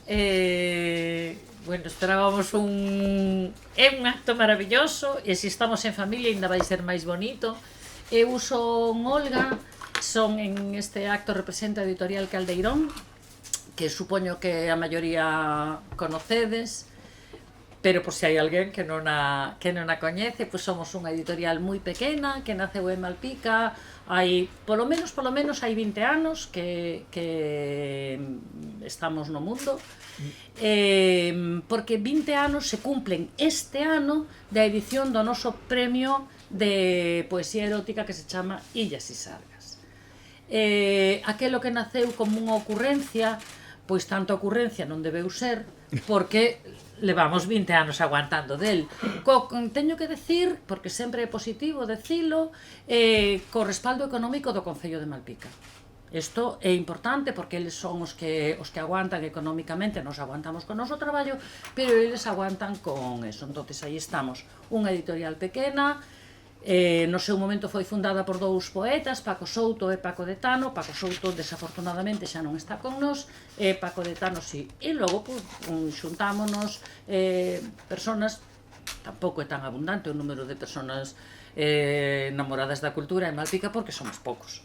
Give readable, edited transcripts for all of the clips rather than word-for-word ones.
Bueno, esperábamos É un acto maravilloso, e se estamos en familia ainda vai ser máis bonito. Eu son Olga, son en este acto representa a Editorial Caldeirón, que supoño que a maioría conocedes, pero por se hai alguén que non a coñece, pois somos unha editorial moi pequena que naceu en Malpica hai, polo menos hai 20 anos que estamos no mundo, porque 20 anos se cumplen este ano da edición do noso premio de poesía erótica que se chama Illas e Sargas. Aquelo que naceu como unha ocurrencia, pois tanta ocurrencia non debeu ser, porque levamos 20 anos aguantando del. Teño que decir, porque sempre é positivo decilo, co respaldo económico do Concello de Malpica. Isto é importante porque eles son os que aguantan económicamente, nos aguantamos con o noso traballo, pero eles aguantan con eso. Entonces aí estamos, unha editorial pequena, no seu momento foi fundada por dous poetas, Paco Souto e Paco de Tano. Paco Souto desafortunadamente xa non está con nós, e Paco de Tano si. E logo xuntámonos personas, tampouco é tan abundante o número de personas enamoradas da cultura en Malpica porque somos poucos.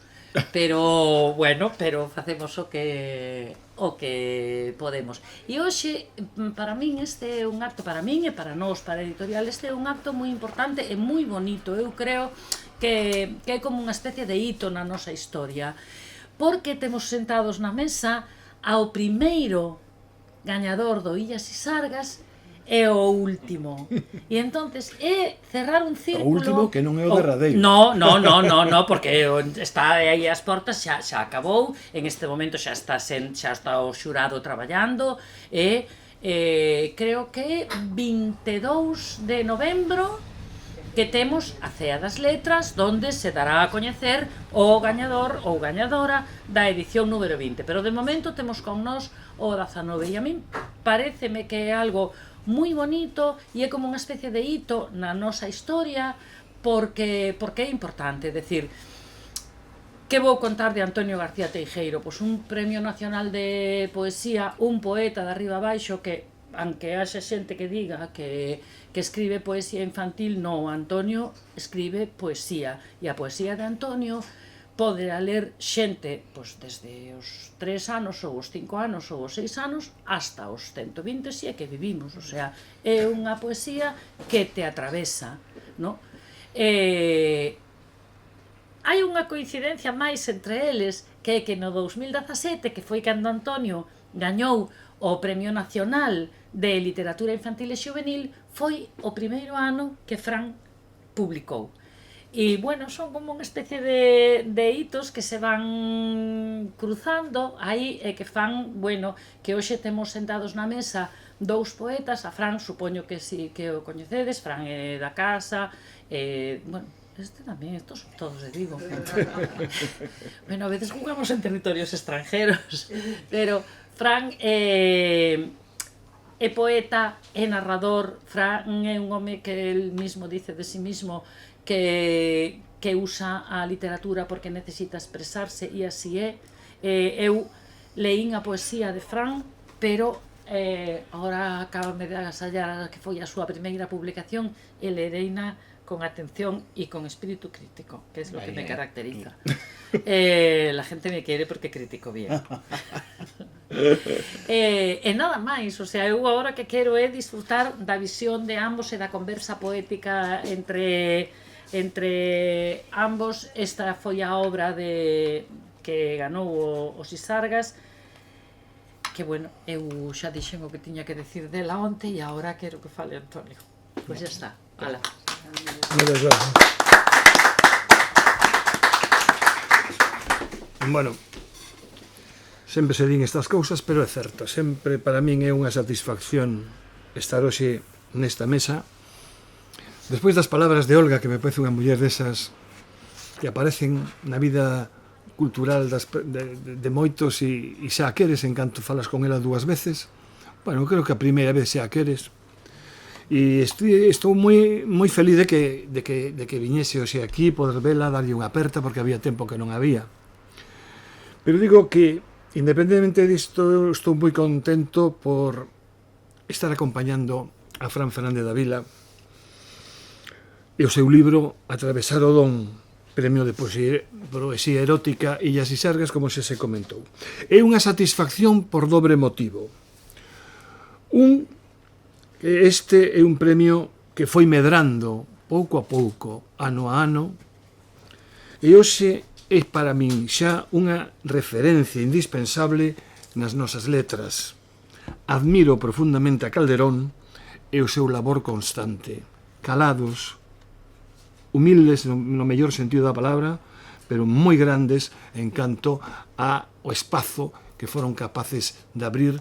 Pero, bueno, facemos o que podemos. E hoxe, para min, este é un acto, para min e para nós, para a editorial, este é un acto moi importante e moi bonito. Eu creo que é como unha especie de hito na nosa historia, porque temos sentados na mesa ao primeiro gañador do Illas e Sargas é o último. E entonces é cerrar un círculo. O último que non é o derradeiro. No, porque está aí as portas, xa acabou, en este momento xa está o xurado traballando, e creo que 22 de novembro que temos a Cea das Letras, donde se dará a coñecer o gañador ou gañadora da edición número 20. Pero de momento temos con nós o 19, e a min paréceme que é algo moi bonito e é como unha especie de hito na nosa historia, porque é importante. Decir, que vou contar de Antonio García Teijeiro? Pois un premio nacional de poesía, un poeta de arriba abaixo que, aunque haxe xente que diga que escribe poesía infantil, non, Antonio escribe poesía, e a poesía de Antonio poderá ler xente desde os 3 anos ou os 5 anos ou os 6 anos hasta os 120 se é que vivimos. O sea, é unha poesía que te atravesa, non? Hai unha coincidencia máis entre eles, que é que no 2017, que foi cando Antonio gañou o Premio Nacional de Literatura Infantil e Xuvenil, foi o primeiro ano que Fran publicou. E, bueno, son como unha especie de hitos que se van cruzando aí e que fan, bueno, que hoxe temos sentados na mesa dous poetas. A Fran, supoño que si que o coñecedes, Fran é da casa, bueno, este tamén, estos son todos de Vigo. Bueno, a veces jugamos en territorios extranjeros, pero Fran é poeta, é narrador. Fran é un home que el mismo dice de sí mismo que usa a literatura porque necesita expresarse, e así é. Eu leín a poesía de Fran, pero agora acabame de agasallar que foi a súa primeira publicación, e lereina con atención e con espírito crítico, que es lo que me caracteriza. La gente me quiere porque critico bien. E nada máis, o sea, eu agora que quero é disfrutar da visión de ambos e da conversa poética entre ambos. Esta foi a obra que ganou os Isargas, que, bueno, eu xa dixen o que tiña que decir dela onte e agora quero que fale Antonio. Pois xa está, ala. Bueno, sempre se din estas cousas, pero é certo, sempre para min é unha satisfacción estar hoxe nesta mesa. Despois das palabras de Olga, que me parece unha muller desas que aparecen na vida cultural de moitos, e xa a queres en canto falas con ela 2 veces. Bueno, creo que a primeira vez xa a queres. E estou moi feliz de que viñese hoxe aquí, poder vela, darlle unha aperta, porque había tempo que non había. Pero digo que independentemente disto, eu estou moi contento por estar acompañando a Fran Fernández da Vila e o seu libro Atravesar o Don, premio de poesía erótica Illas e Sargas, como se comentou. É unha satisfacción por dobre motivo. Este é un premio que foi medrando pouco a pouco, ano a ano, e hoxe é para min xa unha referencia indispensable nas nosas letras. Admiro profundamente a Calderón e o seu labor constante, calados, humildes no mellor sentido da palabra, pero moi grandes en canto ao espazo que foron capaces de abrir.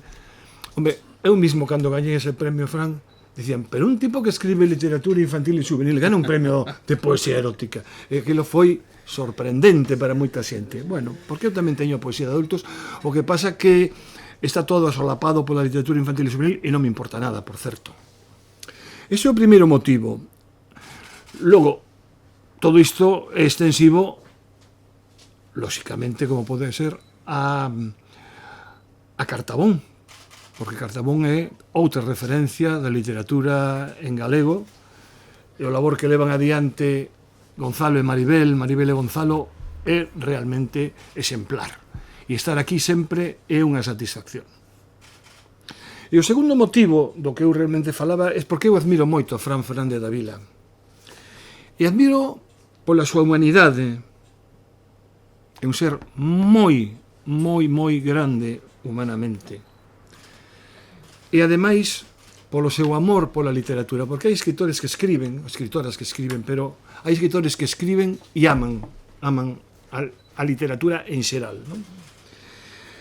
Hombre, eu mismo cando gañei ese premio, Fran, dicían, pero un tipo que escribe literatura infantil e juvenil gana un premio de poesía erótica. E aquilo foi sorprendente para moita xente. Bueno, porque eu tamén teño poesía de adultos, o que pasa que está todo asolapado pola literatura infantil e juvenil e non me importa nada, por certo. Ese é o primeiro motivo. Logo, todo isto é extensivo, lóxicamente, como pode ser, a Cartabón, porque Cartabón é outra referencia da literatura en galego, e o labor que levan adiante Gonzalo e Maribel e Gonzalo é realmente exemplar. E estar aquí sempre é unha satisfacción. E o segundo motivo do que eu realmente falaba é porque eu admiro moito a Fran Fernández da Vila. E admiro pola súa humanidade. É un ser moi grande humanamente. E ademais polo seu amor pola literatura, porque hai escritores que escriben, escritoras que escriben, pero hai escritores que escriben e aman a literatura en xeral, non?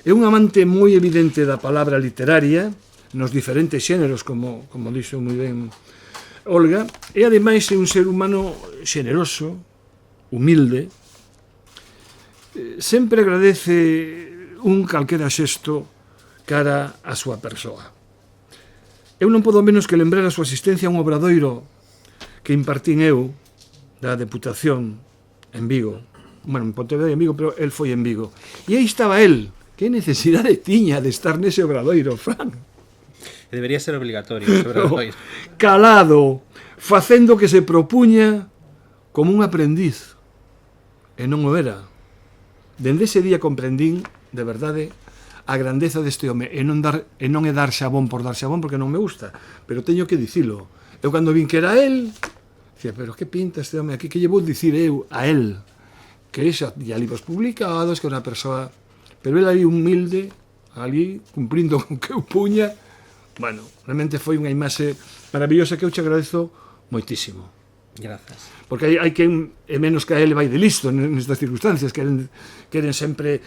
É un amante moi evidente da palabra literaria nos diferentes xéneros, como dixo moi ben Olga, e ademais é un ser humano xeneroso, humilde, sempre agradece un calquera xesto cara a súa persoa. Eu non podo menos que lembrar a súa asistencia a un obradoiro que impartín eu da Deputación en Vigo. Bueno, en Pontevedra en Vigo, pero el foi en Vigo. E aí estaba el. Que necesidade tiña de estar nese obradoiro, Fran? Debería ser obligatorio ese obradoiro. Calado, facendo que se propuña como un aprendiz. E non o era. Dende ese día comprendín, de verdade, a grandeza deste home, e non é dar xabón por dar xabón, porque non me gusta, pero teño que dicilo. Eu cando vin que era el, dicía, pero que pinta este home aquí, que lle vou dicir eu a el, que xa tiña libros publicados, que era unha persoa, pero el ali humilde, ali, cumprindo con que eu puña. Bueno, realmente foi unha imaxe maravillosa que eu te agradezo moitísimo. Grazas. Porque hai quen é menos que a ele vai de listo nestas circunstancias, queren sempre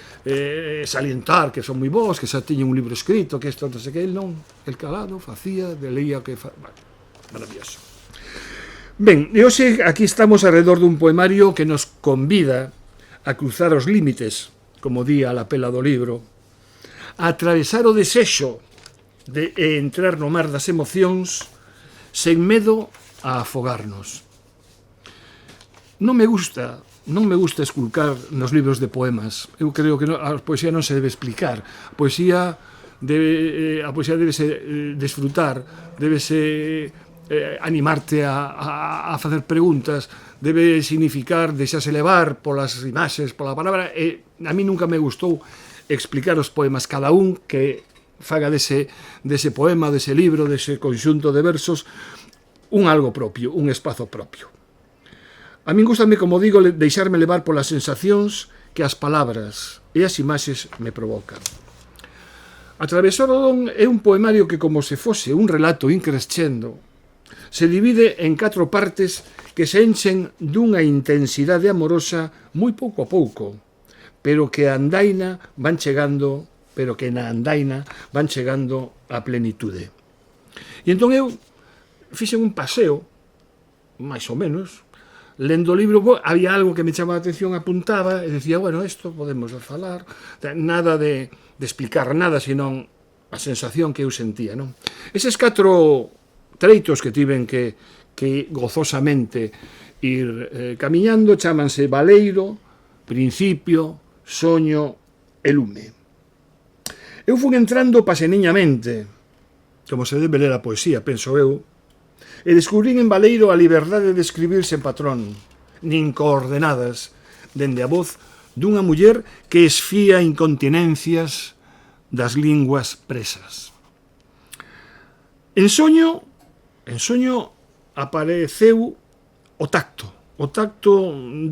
salientar que son moi bons, que xa tiñen un libro escrito, que isto, non sei que, el non, el calado, facía, leía, que maravilloso. Ben, e hoxe aquí estamos alrededor dun poemario que nos convida a cruzar os límites, como di a la pela do libro, a atravesar o desexo de entrar no mar das emocións sen medo a afogarnos. Non me gusta esculcar nos libros de poemas. Eu creo que a poesía non se debe explicar. A poesía debese desfrutar, debese animarte a facer preguntas, debe significar, deixarse levar polas imaxes, pola palabra, e a mí nunca me gustou explicar os poemas, cada un que faga dese poema, dese libro, dese conxunto de versos, un algo propio, un espazo propio. A min gustame, como digo, deixarme levar polas sensacións que as palabras e as imaxes me provocan. Atravesar o Don é un poemario que, como se fose un relato increscendo, se divide en 4 partes que se enchen dunha intensidade amorosa moi pouco a pouco, pero que na andaina van chegando á plenitude. E entón eu fixen un paseo, máis ou menos, lendo o libro, había algo que me chamaba a atención, apuntaba, e decía, bueno, isto podemos falar, nada de explicar nada, senón a sensación que eu sentía, non? Eses 4 treitos que tiven que gozosamente ir camiñando chámanse Baleiro, Principio, Soño e Lume. Eu fui entrando paseniñamente, como se debe ler a poesía, penso eu, e descubrín en Baleiro a liberdade de escribir sen patrón, nin coordenadas, dende a voz dunha muller que esfía incontinencias das linguas presas. En soño apareceu o tacto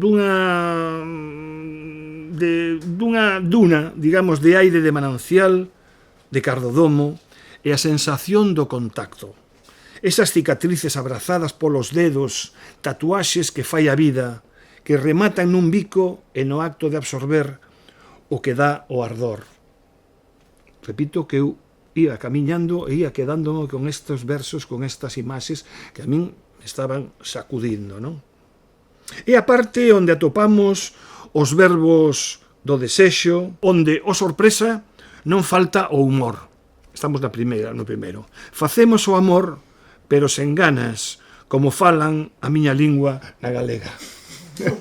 dunha duna, digamos, de aire de manancial, de cardodomo, e a sensación do contacto. Esas cicatrices abrazadas polos dedos, tatuaxes que fai a vida, que rematan nun bico e no acto de absorber o que dá o ardor. Repito que eu ia camiñando e ia quedándome con estes versos, con estas imaxes que a min estaban sacudindo, non? E a parte onde atopamos os verbos do desexo, onde, o sorpresa, non falta o humor. Estamos no primeiro. Facemos o amor, pero sen ganas, como falan a miña lingua na galega.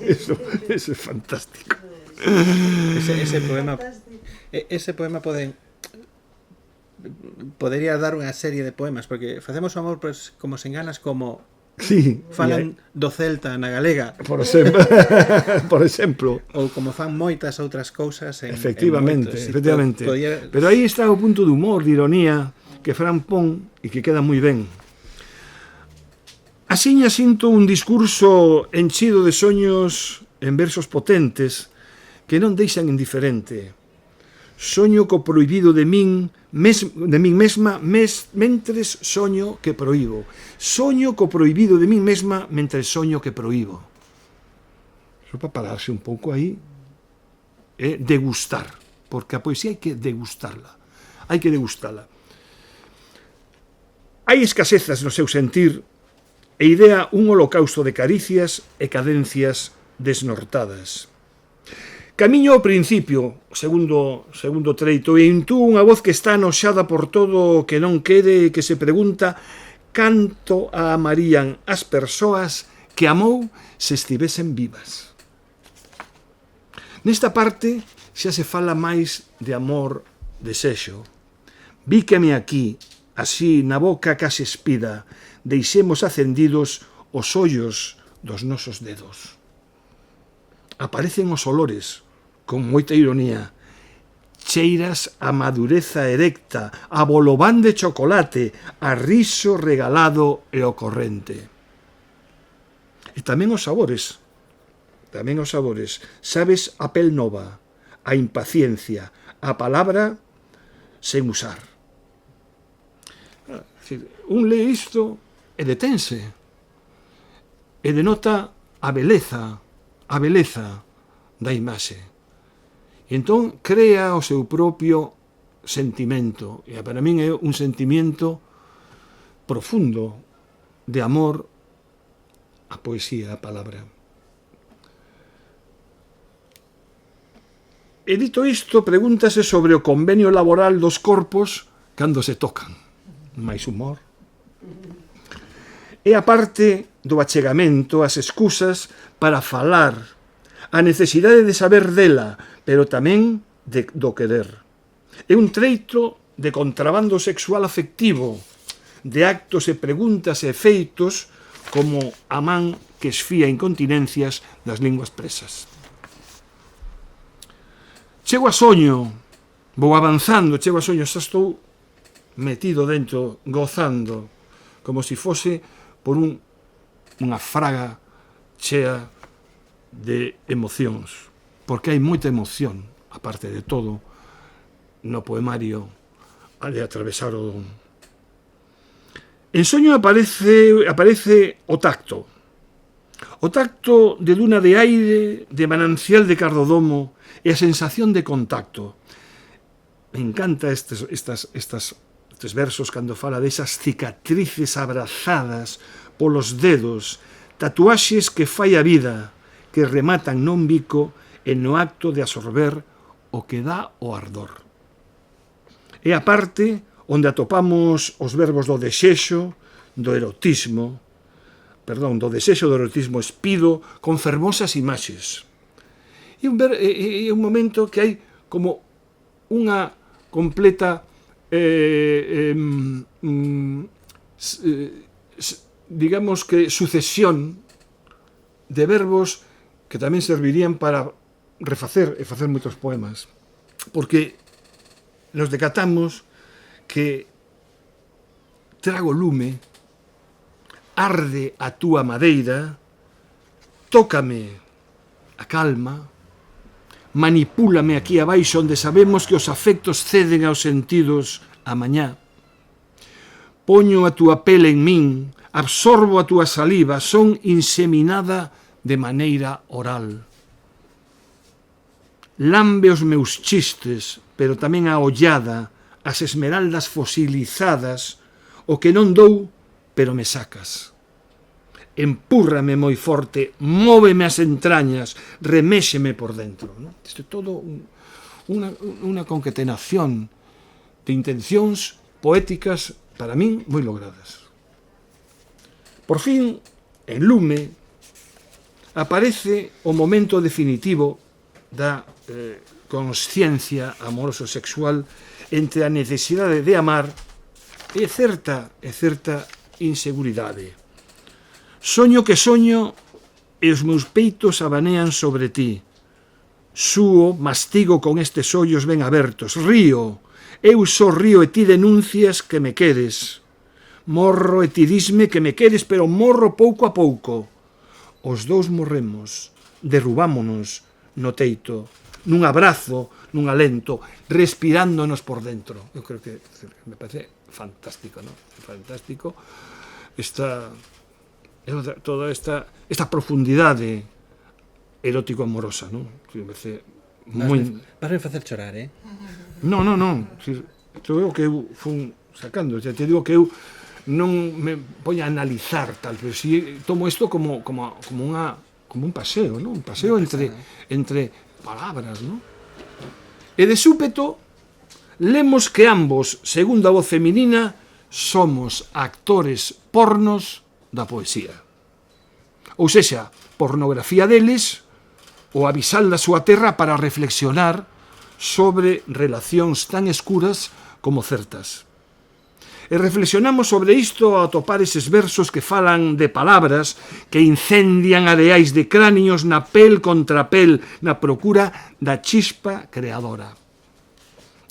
Eso é fantástico. Ese poema podería dar unha serie de poemas, porque facemos o amor pues, como sen ganas, como sí, falan do celta na galega, por exemplo, ou como fan moitas outras cousas efectivamente. Pero aí está o punto de humor, de ironía, que Fran pon e que queda moi ben. Asiña sinto un discurso enchido de soños en versos potentes que non deixan indiferente. Soño co prohibido de min mesma mentres soño que proíbo. Soño co prohibido de min mesma mentres soño que proíbo. Só para pararse un pouco aí e degustar, porque a poesía hai que degustarla. Hai que degustala. Hai escasezas no seu sentir e idea un holocausto de caricias e cadencias desnortadas. Camiño ao principio, segundo treito, e intúo unha voz que está anoxada por todo o que non quere e que se pregunta canto a amarían as persoas que amou se estivesen vivas. Nesta parte xa se fala máis de amor, desexo. Víqueme aquí, así, na boca case espida, deixemos acendidos os ollos dos nosos dedos. Aparecen os olores, con moita ironía, cheiras a madureza erecta, a bolobán de chocolate, a riso regalado e o corrente. E tamén os sabores, sabes a pel nova, a impaciencia, a palabra sen usar. Un lee isto e detense, e denota a beleza da imaxe. E entón crea o seu propio sentimento, e para min é un sentimento profundo de amor a poesía, a palabra. E dito isto, pregúntase sobre o convenio laboral dos corpos cando se tocan. Mais humor. E a parte do achegamento, as excusas para falar, a necesidade de saber dela, pero tamén do querer. É un treito de contrabando sexual afectivo, de actos e preguntas e feitos como a man que esfía incontinencias das linguas presas. Chego a soño, vou avanzando, xa estou metido dentro, gozando, como se fose por unha fraga chea de emocións, porque hai moita emoción, aparte de todo, no poemario de atravesar o don. En soño aparece o tacto de duna de aire, de manancial de cardodomo e a sensación de contacto. Me encanta estes versos cando fala desas cicatrices abrazadas polos dedos, tatuaxes que fai a vida, que rematan non bico e no acto de absorber o que dá o ardor. É a parte onde atopamos os verbos do desexo, do erotismo espido con fermosas imaxes. É un momento que hai como unha completa digamos que sucesión de verbos que tamén servirían para refacer e facer moitos poemas, porque nos decatamos que trago lume, arde a túa madeira, tócame a calma, manipúlame aquí abaixo onde sabemos que os afectos ceden aos sentidos a mañá, poño a túa pele en min, absorbo a túa saliva, son inseminada de maneira oral. Lambe os meus chistes, pero tamén a ollada, as esmeraldas fosilizadas, o que non dou, pero me sacas. Empúrrame moi forte, móveme as entrañas, reméxeme por dentro. ¿No? Isto é todo unha concatenación de intencións poéticas, para min, moi logradas. Por fin, en Lume, aparece o momento definitivo da consciencia amoroso-sexual entre a necesidade de amar e certa inseguridade. Soño que soño e os meus peitos abanean sobre ti. Súo, mastigo con estes ollos ben abertos. Río, eu só río e ti denuncias que me queres. Morro e ti disme que me queres, pero morro pouco a pouco. Os dous morremos, derrubámonos no teito, nun abrazo, nun alento, respirándonos por dentro. Eu creo que me parece fantástico, ¿no? Fantástico toda esta profundidade erótico-amorosa, ¿no? Que me parece moi... Vas a facer chorar, eh? Non. Isto é o que eu fun sacando. Te digo que eu non me voy a analizar tal, pero si tomo isto como un paseo, ¿no? Un paseo entre palabras, ¿no? E de súpeto lemos que ambos, segundo a voz feminina, somos actores pornos da poesía. Ou sexa, pornografía deles, o avisal da súa terra para reflexionar sobre relacións tan escuras como certas. E reflexionamos sobre isto ao topar eses versos que falan de palabras que incendian areais de cráneos na pel contra pel, na procura da chispa creadora.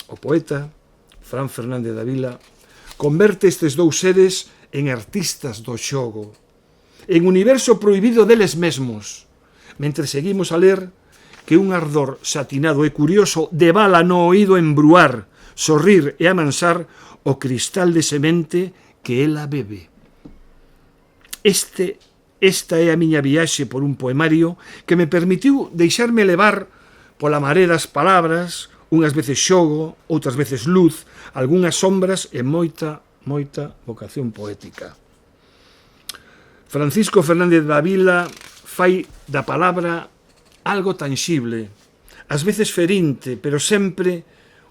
O poeta, Fran Fernández da Vila, converte estes dous seres en artistas do xogo, en universo prohibido deles mesmos, mentre seguimos a ler que un ardor satinado e curioso debala no oído embruar, sorrir e amansar o cristal de semente que ela bebe. Esta é a miña viaxe por un poemario que me permitiu deixarme levar pola maré das palabras, unhas veces xogo, outras veces luz, algunhas sombras e moita vocación poética. Francisco Fernández da Vila fai da palabra algo tangible, ás veces ferinte, pero sempre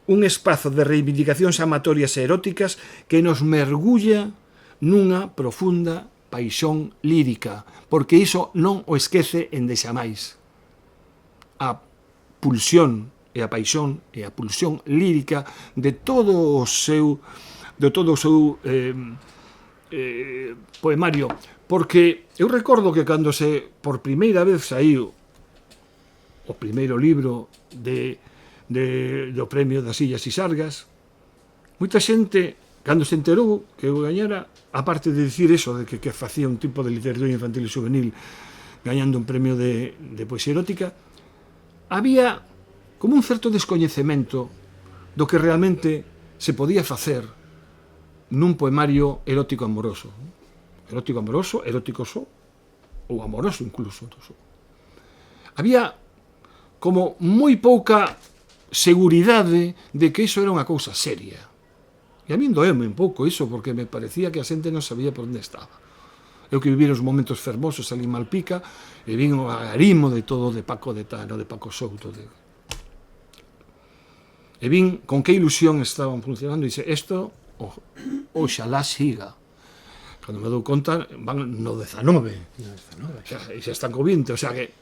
un espazo de reivindicacións amatorias e eróticas que nos mergulla nunha profunda paixón lírica, porque iso non o esquece endexamais. A pulsión e a paixón e a pulsión lírica de todo o seu poemario, porque eu recordo que cando por primeira vez saiu o primeiro libro do premio das Illas e Sargas, moita xente, cando se enterou que eu gañara, aparte de dicir eso, de que facía un tipo de literatura infantil e juvenil gañando un premio de poesía erótica, había como un certo descoñecemento do que realmente se podía facer nun poemario erótico amoroso. Erótico amoroso, erótico só, ou amoroso incluso. Había como moi pouca seguridade de que iso era unha cousa seria. E a min doeume un pouco iso, porque me parecía que a xente non sabía por onde estaba. Eu que vivi os momentos fermosos ali en Malpica, e vin o agarimo de todo de Paco de Tano, de Paco Souto. E vin con que ilusión estaban funcionando, e dixe, isto, oxalá siga. Cando me dou conta, van no 19. E xa están co 20, o sea que...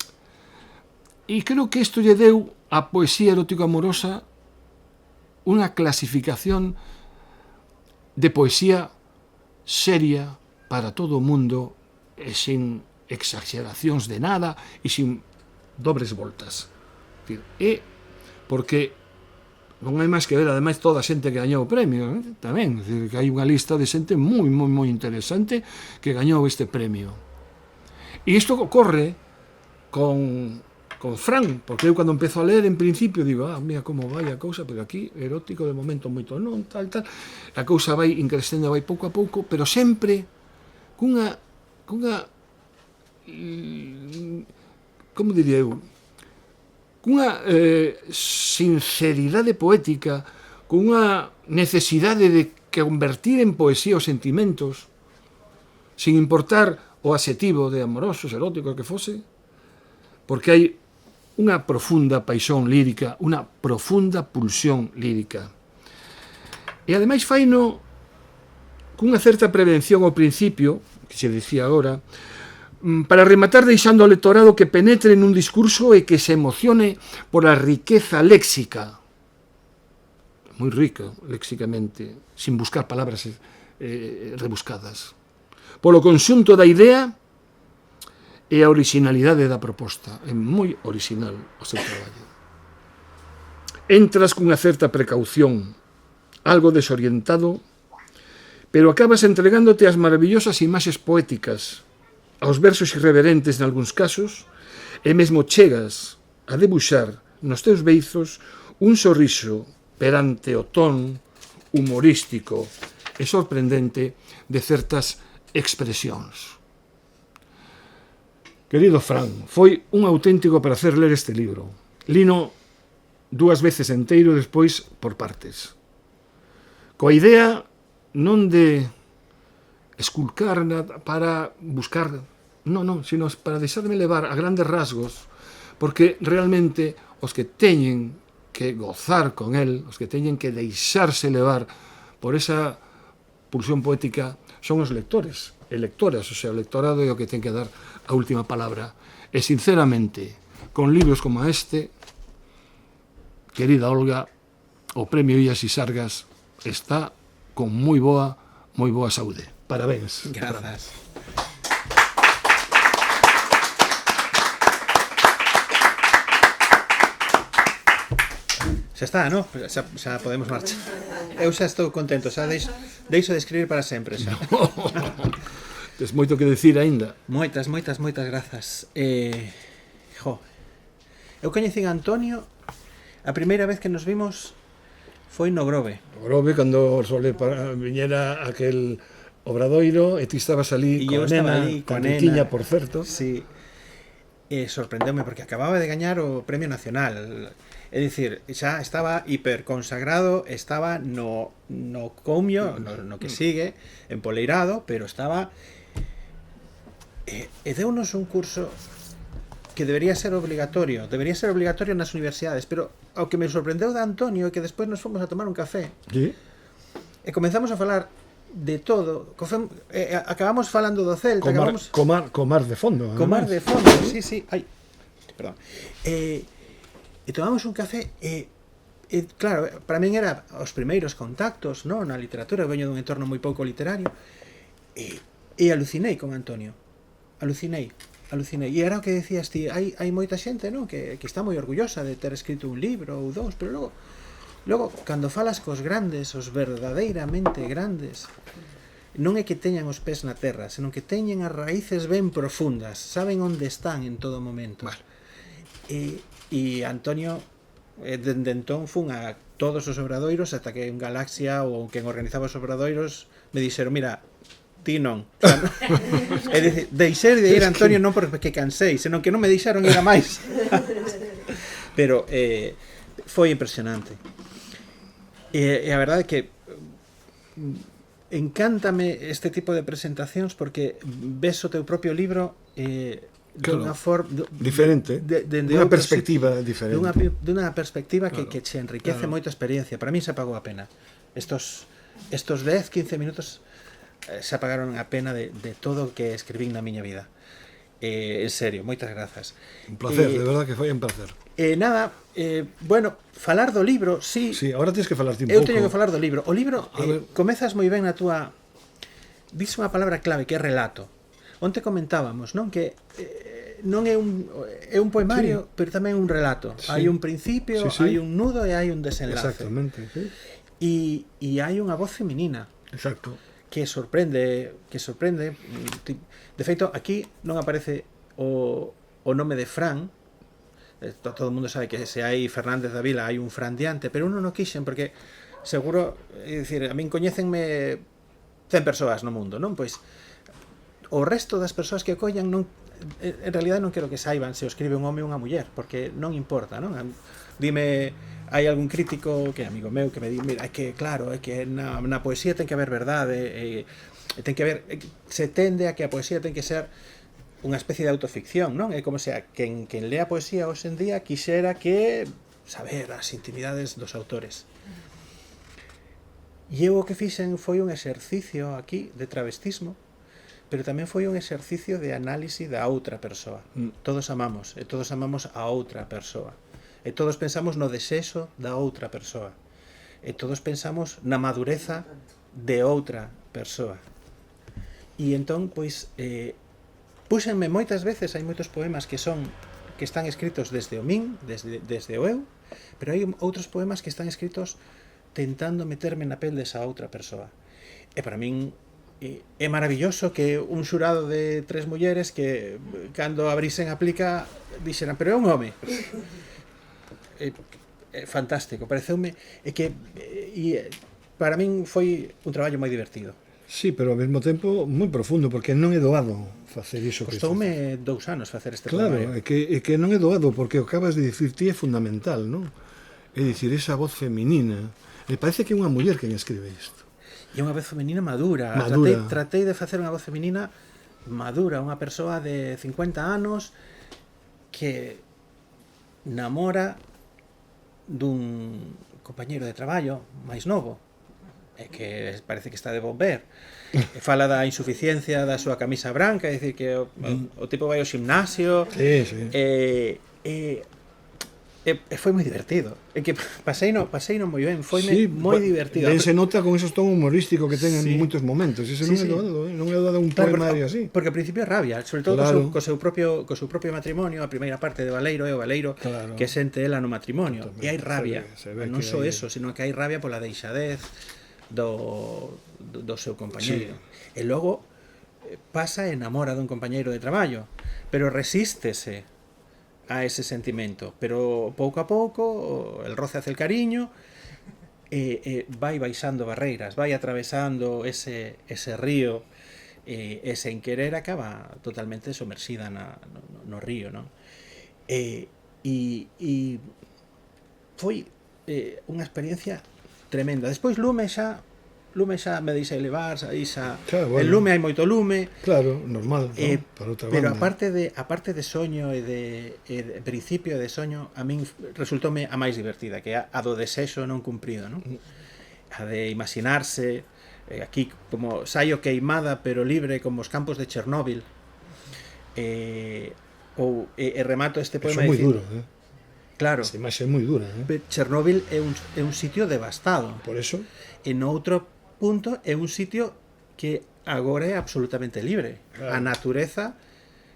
E creo que isto lle deu a poesía erótico-amorosa unha clasificación de poesía seria para todo o mundo e sin exageracións de nada e sin dobres voltas. E porque non hai máis que ver, ademais, toda a xente que gañou o premio, tamén, que hai unha lista de xente moi interesante que gañou este premio. E isto ocorre con Fran, porque eu cando empezo a ler, en principio, digo, mira como vai a cousa, pero aquí, erótico, de momento moito non, tal, a cousa vai increscendo, vai pouco a pouco, pero sempre cunha como diría eu, cunha sinceridade poética, cunha necesidade de convertir en poesía os sentimentos, sin importar o adxetivo de amorosos, eróticos, que fose, porque hai unha profunda paixón lírica, unha profunda pulsión lírica. E ademais faino cunha certa prevención ao principio, que se dicía agora, para rematar deixando ao lectorado que penetre nun discurso e que se emocione por a riqueza léxica, moi rica léxicamente, sin buscar palabras rebuscadas, polo conxunto da idea e a originalidade da proposta. É moi original o seu traballo. Entras cunha certa precaución, algo desorientado, pero acabas entregándote ás maravillosas imaxes poéticas, aos versos irreverentes nalgúns casos, e mesmo chegas a debuxar nos teus beizos un sorriso perante o ton humorístico e sorprendente de certas expresións. Querido Fran, foi un auténtico prazer ler este libro. Lino 2 veces enteiro, despois por partes. Coa idea non de esculcar para buscar, non, sino para deixarme levar a grandes rasgos, porque realmente os que teñen que gozar con el, os que teñen que deixarse levar por esa pulsión poética, son os lectores e lectoras, o sea, o lectorado é o que ten que dar a última palabra. E, sinceramente, con libros como este, querida Olga, o Premio Illas y Sargas está con moi boa saúde. Parabéns. Grazas. Xa está, non? Xa podemos marchar. Eu xa estou contento, xa deixo de escribir para sempre, xa. Tes moito que decir aínda. Moitas grazas. Eu coñecín a Antonio a primeira vez que nos vimos foi no Grove. O Grove, cando viñera aquel obradoiro e ti estabas ali con nena, con Niquiña, por certo. Sí. Sorprendeume porque acababa de gañar o Premio Nacional. É dicir, xa estaba hiperconsagrado, estaba no comio, no que sigue, empoleirado, pero estaba... E deunos un curso que debería ser obligatorio nas universidades, pero ao que me sorprendeu de Antonio é que despois nos fomos a tomar un café. Sí. E comenzamos a falar de todo. Acabamos falando do Celta, Comar de fondo. Comar de fondo, sí. Ai, perdón. E tomamos un café e claro, para min era os primeiros contactos, non, na literatura, veño dun entorno moi pouco literario, e alucinei con Antonio. Alucinei. E era o que decías ti, hai moita xente, non, que está moi orgullosa de ter escrito un libro ou dous, pero logo cando falas cos grandes, os verdadeiramente grandes, non é que teñan os pés na terra, senón que teñen as raíces ben profundas, saben onde están en todo momento. Vale. E Antonio, dende entón, fun a todos os obradoiros, ata que en Galaxia ou quen organizaba os obradoiros me dixeron, mira, ti non. É dicir, deixei de ir a Antonio non porque cansei, senón que non me deixaron ir a máis. Pero foi impresionante. E a verdade é que encántame este tipo de presentacións porque ves o teu propio libro dunha forma diferente, dunha perspectiva diferente, dunha perspectiva que che enriquece moito a experiencia. Para mí se pagou a pena. Estos 10-15 minutos se pagaron a pena de todo o que escribín na miña vida. En serio, moitas grazas. Un placer, de verdad que foi un placer. Nada, bueno, falar do libro, sí. Sí, agora tens que falarte un Eu pouco. teño que falar do libro. O libro, A ver. comezas moi ben na túa... Dice unha palabra clave que é relato. Onte comentábamos, non? Que non é un poemario, Sí. pero tamén un relato. Sí. Hai un principio, Sí, sí. hai un nudo e hai un desenlace. Exactamente, sí. E hai unha voz feminina Exacto. que sorprende. De feito, aquí non aparece o nome de Fran. Todo o mundo sabe que se hai Fernández da Vila hai un Fran diante, pero uno non quixen porque seguro, é dicir, a min coñécenme 100 persoas no mundo, non? Pois o resto das persoas que o collan non, en realidad non quero que saiban se o escribe un home ou unha muller, porque non importa, non? Dime, hai algún crítico que é amigo meu que me di, mira, é que claro, é que na poesía ten que haber verdade, ten que haber, se tende a que a poesía ten que ser unha especie de autoficción, non? É como se quen lea poesía hoxe en día quixera que saber as intimidades dos autores. E eu o que fixen foi un exercicio aquí de travestismo, pero tamén foi un exercicio de análise da outra persoa. Todos amamos, e todos amamos a outra persoa. E todos pensamos no desexo da outra persoa. E todos pensamos na madureza de outra persoa. E entón, pois, púxenme moitas veces, hai moitos poemas que están escritos desde o min, desde o eu, pero hai outros poemas que están escritos tentando meterme na pel desa outra persoa. E para min é maravilloso que un xurado de 3 mulleres que cando abrisen a plica dixeran, pero é un home. É fantástico, pareceume que para min foi un traballo moi divertido. Sí, pero ao mesmo tempo moi profundo, porque non é doado facer iso que Costoume 2 anos facer este claro, poemario. é que non é doado, porque o que acabas de dicir ti é fundamental, non? É dicir, esa voz feminina. Me parece que é unha muller quen escribe isto. E unha voz feminina madura. Madura. Tratei de facer unha voz feminina madura, unha persoa de 50 anos que namora dun compañeiro de traballo máis novo, e que parece que está de bomber. E fala da insuficiencia da súa camisa branca, é dicir que o tipo vai ao gimnasio. Sí, sí. E foi moi divertido. É que paseino moi ben, foi Sí, moi divertido. Ben se nota con esos ton humorístico que ten en Sí. moitos momentos. Ese non Sí, é sí. doado, non é doado un Claro, poemario así. porque ao principio é rabia, sobre todo Claro. co seu propio matrimonio, a primeira parte de Baleiro é o Baleiro Claro. que sente ela no matrimonio. E hai rabia, Se ve non que só hai- eso, sino que hai rabia pola deixadez do seu compañeiro. E logo pasa e enamora dun compañeiro de traballo, pero resístese a ese sentimento, pero pouco a pouco el roce hace el cariño e vai baixando barreiras, vai atravesando ese río e sen querer acaba totalmente somersida no río, non? E foi unha experiencia tremenda. Despois Lume xa me deixa elevar, Claro, bueno. en Lume hai moito lume, Claro, normal, ¿no? Para outra pero banda. aparte de soño e de principio de soño, a min resultoume a máis divertida, que é a do desexo non cumprido, non? A de imaginarse aquí como saio queimada pero libre como os campos de Chernóbil. Remato este Eso poema é moi dicindo, duro, claro, Esa imaxe é moi dura, Chernóbil é un sitio devastado. Por eso, En outro punto é un sitio que agora é absolutamente libre. Claro. A natureza,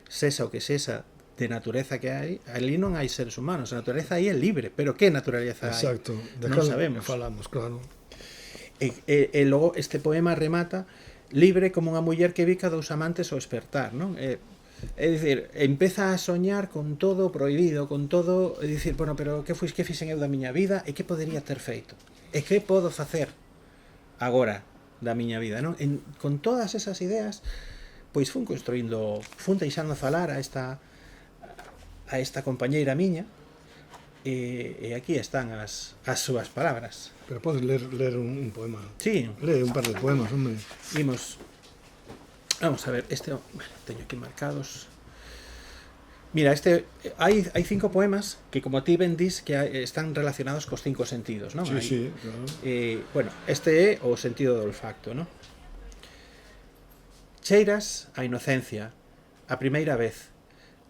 sexa o que sexa de natureza que hai, ali non hai seres humanos, a natureza aí é libre, pero que natureza hai? exacto, de Non cal sabemos. falamos, claro. E logo este poema remata libre como unha muller que vi cada dous amantes ao despertar, non? É dicir, empeza a soñar con todo prohibido, con todo, é dicir, bueno, pero que fixen eu da miña vida e que podería ter feito? E que podo facer agora da miña vida, non? Con todas esas ideas, pois fun deixando falar a esta compañeira miña, e aquí están as súas palabras. Pero podes ler un poema. Sí, Lee un par de poemas, hombre. vamos a ver, bueno, teño aquí marcados. Mira, hai 5 poemas que, como ti ben dis, que están relacionados cos 5 sentidos, non? Sí, sí, claro. Bueno, este é o sentido do olfacto, non? Cheiras a inocencia, a primeira vez,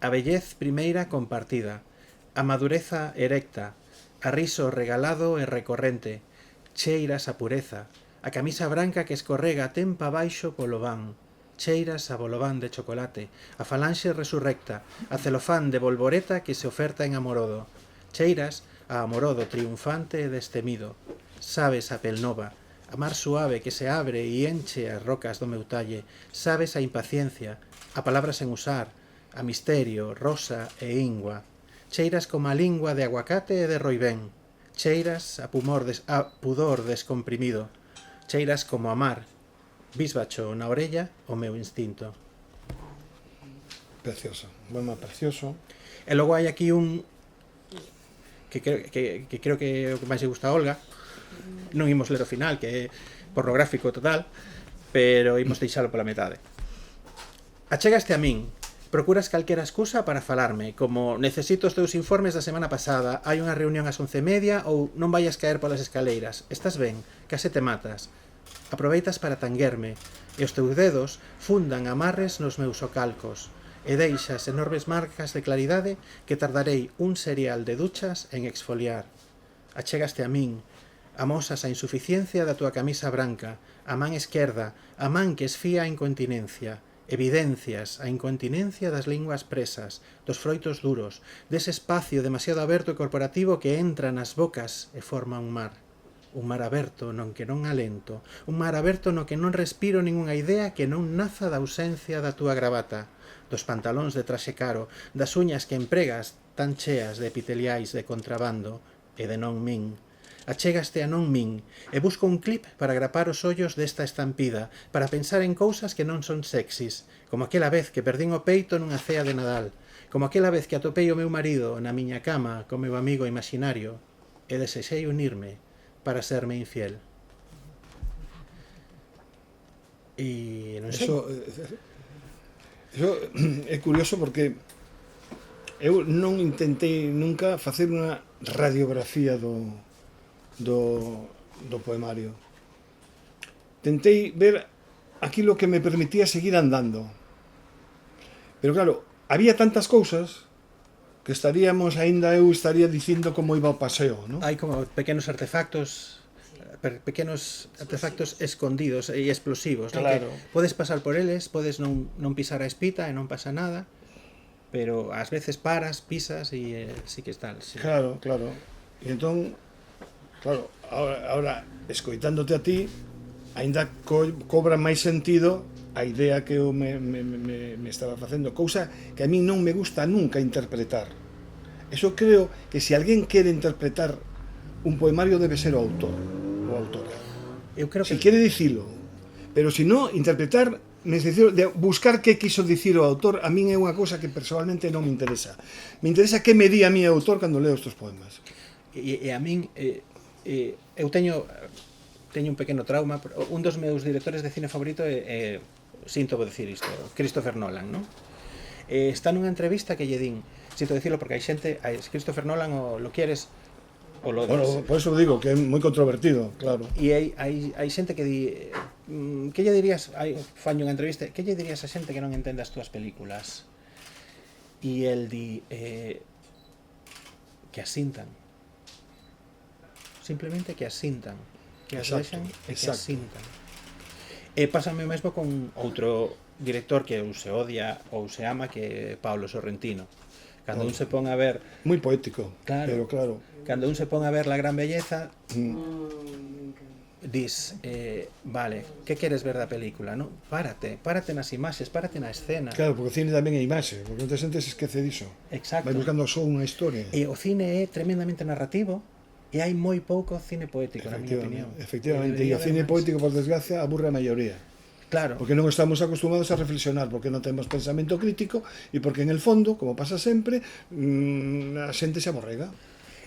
a vellez primeira compartida, a madureza erecta, a riso regalado e recorrente, cheiras a pureza, a camisa branca que escorrega tempa baixo polo van, cheiras a bolobán de chocolate, a falanxe resurrecta, a celofán de volvoreta que se oferta en Amorodo, cheiras a Amorodo triunfante e destemido, sabes a pel nova, a mar suave que se abre e enche as rocas do meu talle, sabes a impaciencia, a palabras en usar, a misterio, rosa e ingua, cheiras como a lingua de aguacate e de roibén, cheiras a pudor descomprimido, cheiras como a mar, bisbacho na orella o meu instinto. Precioso, poema precioso. E logo hai aquí un que creo que é o que máis lle gusta a Olga. Non imos ler o final, que é pornográfico total, pero imos deixalo pola metade. Achegaste a min, procuras calquera excusa para falarme, como necesito os teus informes da semana pasada, hai unha reunión ás 11:30 ou non vayas caer polas escaleiras, estás ben, case te matas. Aproveitas para tanguerme, e os teus dedos fundan amarres nos meus ocalcos, e deixas enormes marcas de claridade que tardarei un serial de duchas en exfoliar. Achegaste a min, amosas a insuficiencia da tua camisa branca, a man esquerda, a man que esfía a incontinencia, evidencias a incontinencia das linguas presas, dos froitos duros, dese espacio demasiado aberto e corporativo que entra nas bocas e forma un mar aberto non que non alento, un mar aberto no que non respiro ningunha idea que non naza da ausencia da túa gravata, dos pantalóns de traxe caro, das uñas que empregas tan cheas de epiteliais de contrabando e de non min. Achegaste a non min e busco un clip para grapar os ollos desta estampida, para pensar en cousas que non son sexys, como aquela vez que perdín o peito nunha cea de Nadal, como aquela vez que atopei o meu marido na miña cama co meu amigo imaginario e desexei unirme para serme infiel. E non sei. Eso é curioso porque eu non intentei nunca facer unha radiografía do poemario. Tentei ver aquilo que me permitía seguir andando. Pero claro, había tantas cousas que eu estaría dicindo como iba o paseo, ¿no? Hai como pequenos artefactos escondidos e explosivos, claro. ¿no? Que podes pasar por eles, podes non pisar a espita e non pasa nada, pero ás veces paras, pisas e sí que está. Sí. Claro. E entón, claro, ahora escoitándote a ti, aínda cobra máis sentido a idea que eu me estaba facendo, cousa que a mí non me gusta nunca interpretar. Eso creo que se alguén quere interpretar un poemario debe ser o autor ou autora. Eu creo que Si quere dicilo, pero se non, interpretar, de buscar que quiso dicir o autor, a min é unha cousa que personalmente non me interesa. Me interesa que me di a mí o autor cando leo estes poemas. E a min eu teño un pequeno trauma. Un dos meus directores de cine favorito é sinto decir isto, Christopher Nolan, non? Está nunha entrevista que lle din, sinto dicirlo porque hai xente, Christopher Nolan o lo quieres o lo Bueno, por eso digo que é moi controvertido, claro. E hai xente que di, que lle dirías, faño unha entrevista, que lle dirías a xente que non entende as túas películas? E el di que asintan. Simplemente que asintan, que as vexan e que asintan. E pásame o mesmo con outro director que ou se odia ou se ama, que é Paolo Sorrentino. Cando un se pon a ver... Moi poético, claro, pero claro. Cando un se pon a ver La gran belleza, dis, vale, que queres ver da película, non? Párate nas imaxes, párate na escena. Claro, porque o cine tamén é imaxe, porque non te sentes esquece diso. Exacto. Vai buscando só unha historia. E o cine é tremendamente narrativo, e hai moi pouco cine poético, na miña opinión. Efectivamente, e o cine poético, por desgracia, aburre a maioría. Claro. Porque non estamos acostumados a reflexionar, porque non temos pensamento crítico e porque en el fondo, como pasa sempre, a xente se aborrega.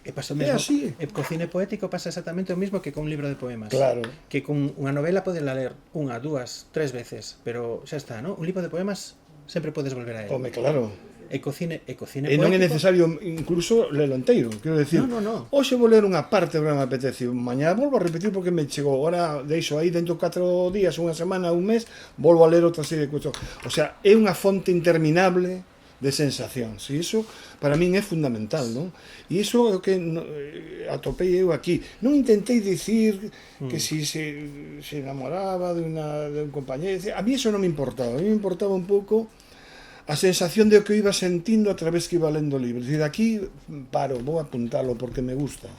E pasa o mesmo, así. E co cine poético pasa exactamente o mismo que con un libro de poemas. Claro. Que con unha novela podes ler unha, dúas, tres veces, pero xa está, ¿no? Un libro de poemas sempre podes volver a él. Home, claro. cocine E non é poético. necesario incluso lelo inteiro, quero decir, No. hoxe vou ler unha parte que me apetece, mañá volvo a repetir porque me chegou, ahora deixo aí dentro 4 días, unha semana, un mes, volvo a ler outra serie de cuestións. O sea, é unha fonte interminable de sensacións, e iso para min é fundamental, non? E iso é o que atopei eu aquí. Non intentei dicir que si se enamoraba de un compañero, a mí eso non me importaba, a mí me importaba un pouco a sensación de o que iba sentindo a través que iba lendo o libro. Dicir, aquí paro, vou apuntalo porque me gusta.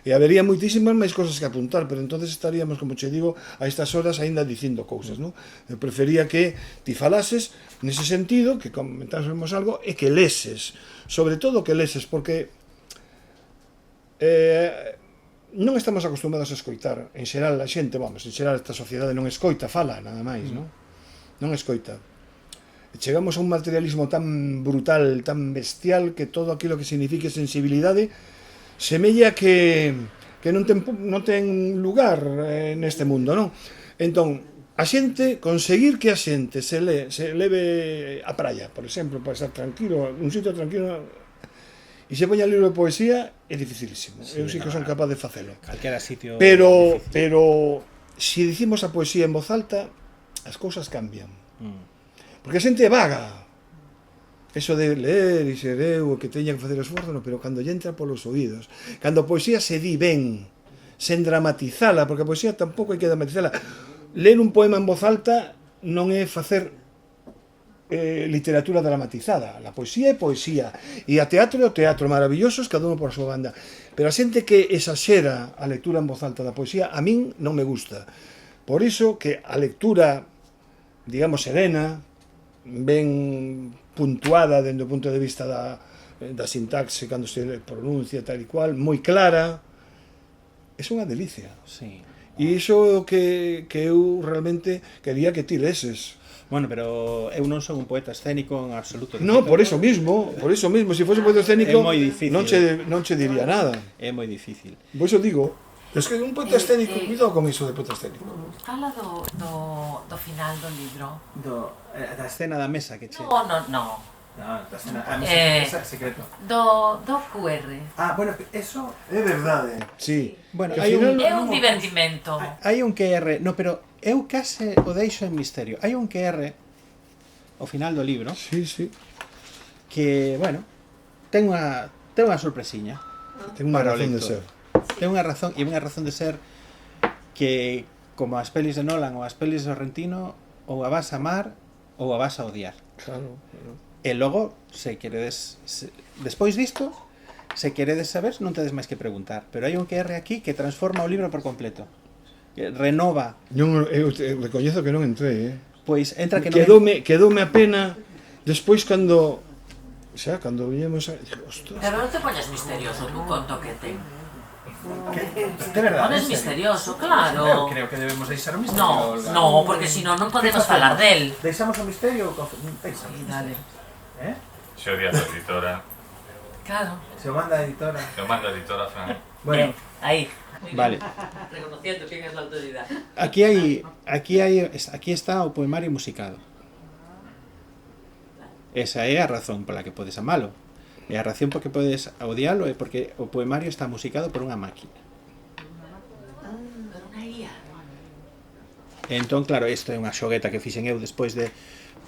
E habería moitísimas máis cosas que apuntar, pero entonces estaríamos, como che digo, a estas horas aínda dicindo cousas, non? Eu prefería que ti falases nese sentido, que comentásemos algo, e que leses, sobre todo que leses, porque non estamos acostumados a escoitar, en xeral a xente, vamos, en xeral esta sociedade non escoita, fala, nada máis, non? Non escoita. Chegamos a un materialismo tan brutal, tan bestial, que todo aquilo que signifique sensibilidade semella que non ten lugar neste mundo, non? Entón, a xente, conseguir que a xente se leve a praia, por exemplo, para estar tranquilo, un sitio tranquilo, e se poña libro de poesía, é dificilísimo. Eu sí que son capaz de facelo. Calquera sitio... Pero se dicimos a poesía en voz alta, as cousas cambian. Porque a xente é vaga. Eso de ler e ser eu, que teña que facer esforzo, no, pero cando lle entra polos oídos, cando a poesía se di ben, sen dramatizala, porque a poesía tampouco hai que dramatizala. Ler un poema en voz alta non é facer literatura dramatizada. A poesía é poesía, e a teatro é o teatro, maravillosos, cada uno por a súa banda. Pero a xente que exaxera a lectura en voz alta da poesía, a min non me gusta. Por iso que a lectura, digamos, serena, ben puntuada dende o punto de vista da sintaxe, cando se pronuncia tal e cual, moi clara, é unha delicia. Sí. E iso é o que eu realmente quería que ti leses. Bueno, pero eu non son un poeta escénico en absoluto. No, por eso mismo, se fose un poeta escénico, É moi difícil. non che diría nada. É moi difícil. Por iso digo, es que un poeta escénico, cuidado con iso de poeta escénico. Fala do final do libro. Da escena da mesa que che... No. Da escena da mesa secreto. Do QR. Bueno, eso... É verdade. Sí. Bueno, Que hai ao final un... É un divertimento. Hai un QR, no, pero eu case o deixo en misterio. Hai un QR ao final do libro Sí, sí. que, bueno, ten unha sorpresiña. Ten unha Para o razón de lector. ser. Ten unha razón de ser que, como as pelis de Nolan ou as pelis de Sorrentino, ou a vas a amar ou a vas a odiar. Claro. E logo, se queredes despois disto, se queredes saber, non tedes máis que preguntar, pero hai un QR aquí que transforma o libro por completo, que renova. Eu recoñezo que non entrei, Pois entra que quedoume a pena despois cando viñemos a... Dije, ostras, Pero non te poñas misterioso, tú conto que ten. de verdade. Pones misterioso, claro. Creo que debemos deixar o misterio. No, Olga. no, porque si non podemos falar del. Deixamos o misterio ou deixamos? Dale. Se odia a editora, Claro. Se o manda a editora. lo manda a editora Fran. Bueno, Ahí. vale. Reconociendo quién es la autoridad. Aquí está o poemario musicado. Esa é a razón pola que podes amalo. E a razón por que podes odialo é porque o poemario está musicado por unha máquina. Pero unha IA. Entón, claro, isto é unha xogueta que fixen eu despois de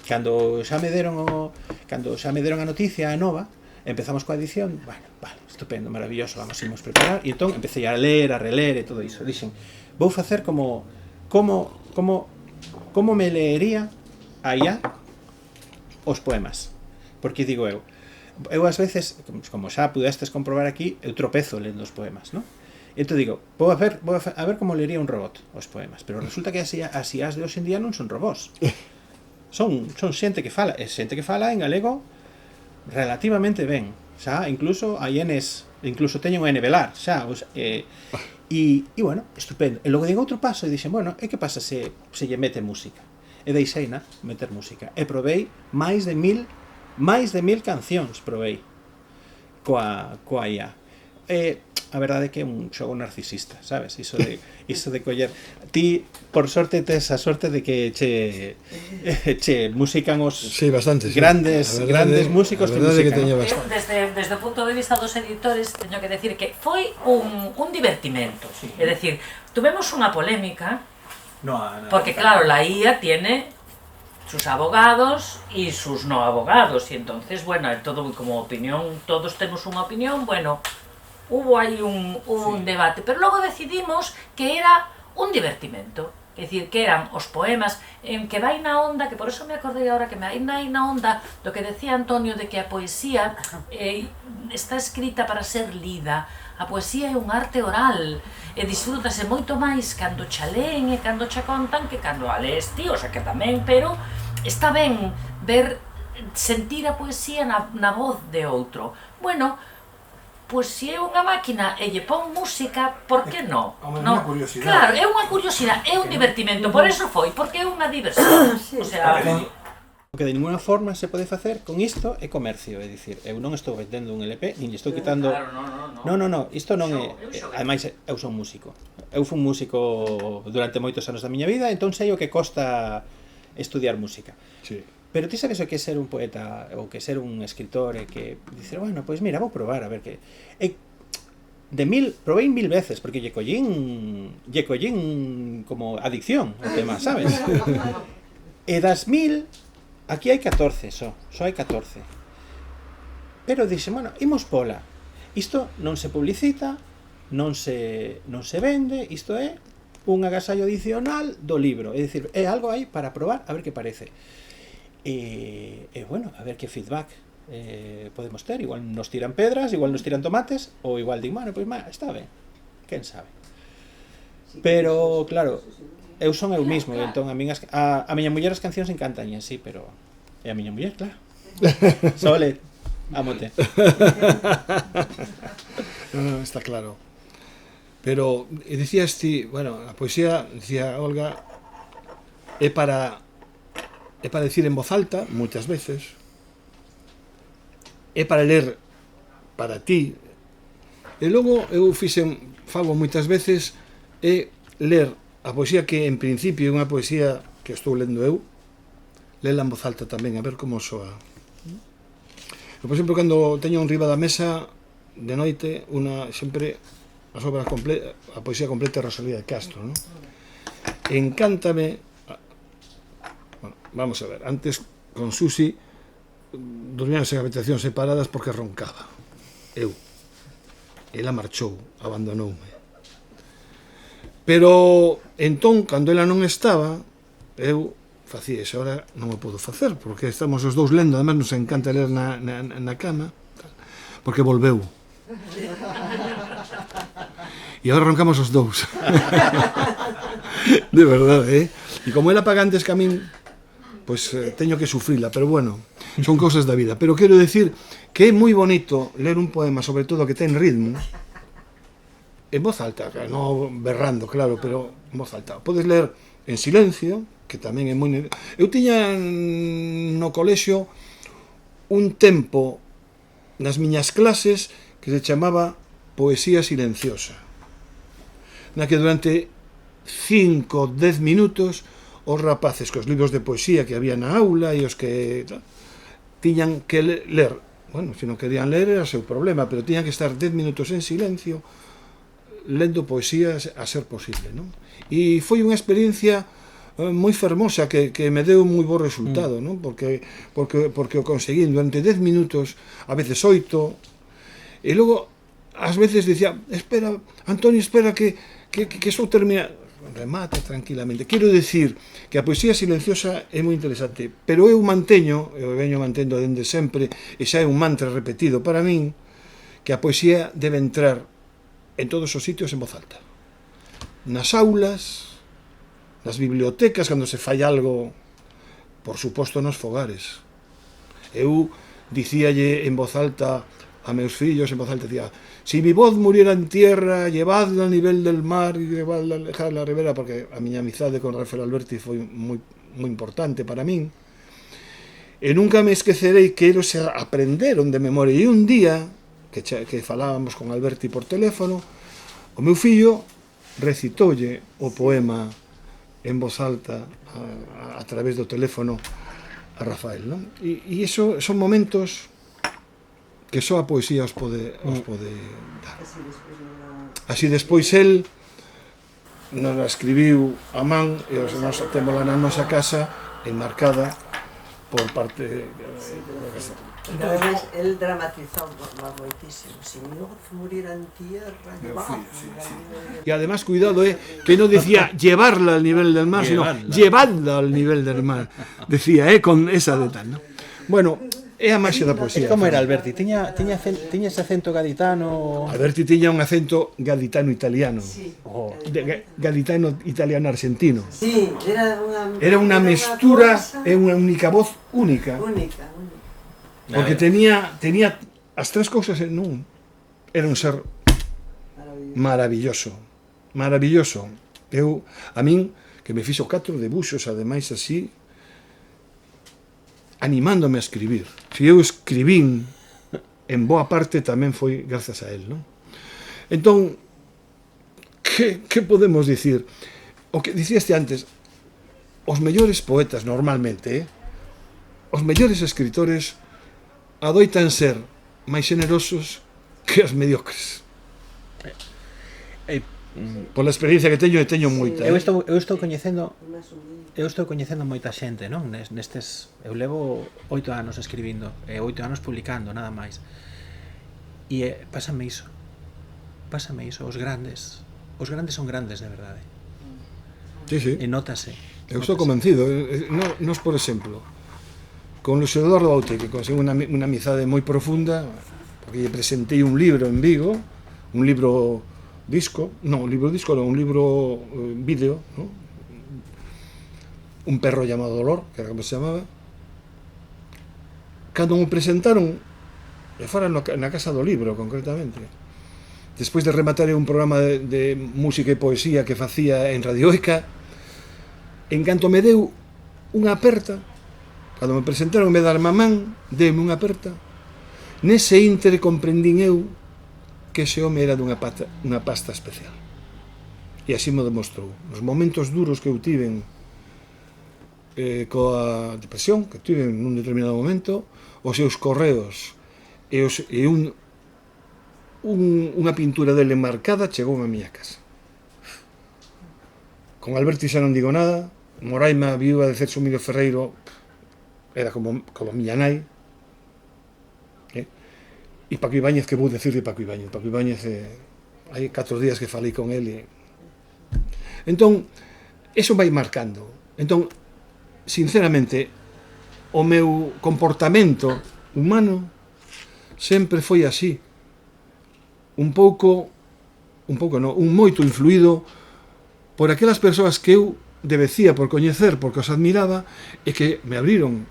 cando xa me deron a noticia a nova, empezamos coa edición, bueno, vale, estupendo, maravilloso, vamos imos preparar, e entón empecé a ler, a reler e todo iso. Dixen, vou facer como me leería a IA os poemas. Porque digo eu ás veces, como xa pudestes comprobar aquí, eu tropezo lendo os poemas, non? Entón digo, vou a ver como leería un robot os poemas, pero resulta que as IAs de hoxe en día non son robots. Son xente que fala, en galego relativamente ben, xa, incluso hai Ns, incluso teñen o N velar, xa, e bueno, estupendo. E logo digo outro paso e dixen, bueno, e que pasa se lle mete música? E deixeina meter música. E probei máis de 1000 cancións, probei coa IA. a verdade é que é un xogo narcisista, sabes? Iso de coller. Ti, por sorte, tes a sorte de que che musican os Sí, bastante, sí. grandes músicos a te verdade é que musican. teño Eu, bastante. desde o punto de vista dos editores, teño que decir que foi un divertimento. Sí. É decir, tuvemos unha polémica, No, porque claro, la IA tiene sus abogados y sus no abogados, y entonces, bueno, todo como opinión, todos tenemos una opinión, bueno, hubo ahí un debate, pero luego decidimos que era un divertimento, es decir, que eran os poemas en que vai na onda, que por eso me acordei ahora que vai na onda do que decía Antonio de que a poesía está escrita para ser lida, a poesía é un arte oral, e disfrútase moito máis cando cha leen e cando cha contan que cando a lees ti, o sea que tamén, pero está ben sentir a poesía na voz de outro. Bueno, pois se é unha máquina e lle pon música, por que non? Unha curiosidade. Claro, é unha curiosidade, é un divertimento, por eso foi, porque é unha diversión. O sea, O que de ninguna forma se pode facer con isto é comercio, é dicir, eu non estou vendendo un LP, nin lle estou quitando... No, isto non é... Ademais, eu son músico. Eu fui músico durante moitos anos da miña vida, entón sei o que costa estudiar música. Sí. Pero ti sabes o que é ser un poeta ou que ser un escritor e que dicer, bueno, pois mira, vou probar a ver que... Probei 1000 veces, porque lle collín como adicción o tema, sabes? E das 1000, aquí hai 14 só hai 14. Pero dixe, bueno, imos pola. Isto non se publicita, non se vende, isto é un agasallo adicional do libro, é dicir, é algo aí para probar a ver que parece. E bueno, a ver que feedback podemos ter, igual nos tiran pedras, igual nos tiran tomates, ou igual digo, bueno, pois está ben, quen sabe. Pero, claro, eu son eu mismo, entón a miña muller as cancións encantan, sí, pero é a miña muller, claro. Sole, ámote. No, está claro. Pero dicías ti, bueno, a poesía, decía Olga, é para decir en voz alta, moitas veces, é para ler para ti, e logo eu fago moitas veces é ler a poesía que en principio é unha poesía que estou lendo eu, lela en voz alta tamén, a ver como soa. Por exemplo, cando teño riba da mesa de noite, sempre as obras a poesía completa de Rosalía de Castro, ¿no? Encántame. Bueno, vamos a ver, antes con Susi dormíamos en habitacións separadas porque roncaba. Ela marchou, abandonoume. Pero entón, cando ela non estaba, eu facía iso. Ahora non o podo facer porque estamos os dous lendo, además nos encanta ler na cama, porque volveu. E agora roncamos os dous. De verdade, E como ela paga antes que a min, pois teño que sufrila, pero bueno, son cousas da vida. Pero quero decir que é moi bonito ler un poema, sobre todo que ten ritmo, en voz alta, non berrando, claro, pero en voz alta. Podes ler en silencio, que tamén é moi... Eu tiña no colexio un tempo nas miñas clases que se chamaba poesía silenciosa, na que durante 5-10 minutos os rapaces cos libros de poesía que había na aula e os que tiñan que ler, bueno, se non querían ler era o seu problema, pero tiñan que estar 10 minutos en silencio lendo poesía a ser posible, non? E foi unha experiencia moi fermosa que me deu moi bo resultado, non? Porque o conseguí durante 10 minutos, a veces 8, e logo ás veces dicía, espera, Antonio, espera que só termina, remate tranquilamente. Quero decir que a poesía silenciosa é moi interesante, pero eu veño mantendo dende sempre, e xa é un mantra repetido para min, que a poesía debe entrar en todos os sitios en voz alta. Nas aulas, nas bibliotecas, cando se fai algo, por suposto nos fogares. Eu dicíalle en voz alta a meus fillos, en voz alta, dicía, si mi voz muriera en tierra, llevadla a nivel del mar e llevadla a alejar la ribera, porque a miña amizade con Rafael Alberti foi moi importante para min. E nunca me esquecerei que eles aprenderon de memoria. E un día que falábamos con Alberti por teléfono, o meu fillo recitoulle o poema en voz alta a través do teléfono a Rafael, non? E iso son momentos que só a poesía os pode dar. Así despois el nos a escribiu a man e nós témola na nosa casa enmarcada por parte Pero además, él dramatizó moitísimo. Si mi voz muriera en tierra, y además cuidado, que no decía llevarla al nivel del mar, sino llevarla al nivel del mar, decía, con esa de tal, ¿no? Bueno, é a máxia da poesía. Como era Alberti? Tiña ese acento gaditano? Alberti tiña un acento gaditano-italiano. Sí. Gaditano-italiano-argentino. Sí, Era unha mestura, é unha única voz única. Única. Porque tenía as tres cousas en un. Era un ser maravilloso. A min, que me fixo 4 debuxos, ademais así, animándome a escribir. Se eu escribín, en boa parte tamén foi grazas a él, non? Entón, que podemos dicir? O que dicíaste antes, os mellores poetas, normalmente, os mellores escritores adoitan ser máis generosos que os mediocres. Pola experiencia que teño moita. Eu estou coñecendo moita xente, non? Nestes, eu levo 8 anos escribindo, 8 anos publicando, nada máis. E pásame iso, os grandes son grandes de verdade. Sí. E nótase. Eu estou convencido. Nos, por exemplo, con Luis Eduardo Aute, que conseguiu unha amizade moi profunda, porque lle presentei un libro en Vigo, un libro vídeo, ¿no? Un perro llamado Dolor, que era como se chamaba. Cando me presentaron, e fora na Casa do Libro, concretamente, despois de rematar un programa de música e poesía que facía en Radio Oica, en canto me deu unha aperta, cando me presentaron me dar mamán, deume unha aperta, nese íntere comprendín eu que ese home era dunha pasta especial. E así me demostrou. Nos momentos duros que eu tiven coa depresión, que tiven nun determinado momento, os seus correos e unha pintura dele marcada chegou a miña casa. Con Alberti xa non digo nada, Moraima, viúva de Celso Emilio Ferreiro, era como miña nai, e Paco Ibáñez, que vou decir de Paco Ibáñez? Paco Ibáñez, hai 4 días que falei con ele. Entón, eso vai marcando. Entón, sinceramente, o meu comportamento humano sempre foi así. Un moito influído por aquelas persoas que eu debecía por coñecer, porque os admiraba, e que me abriron.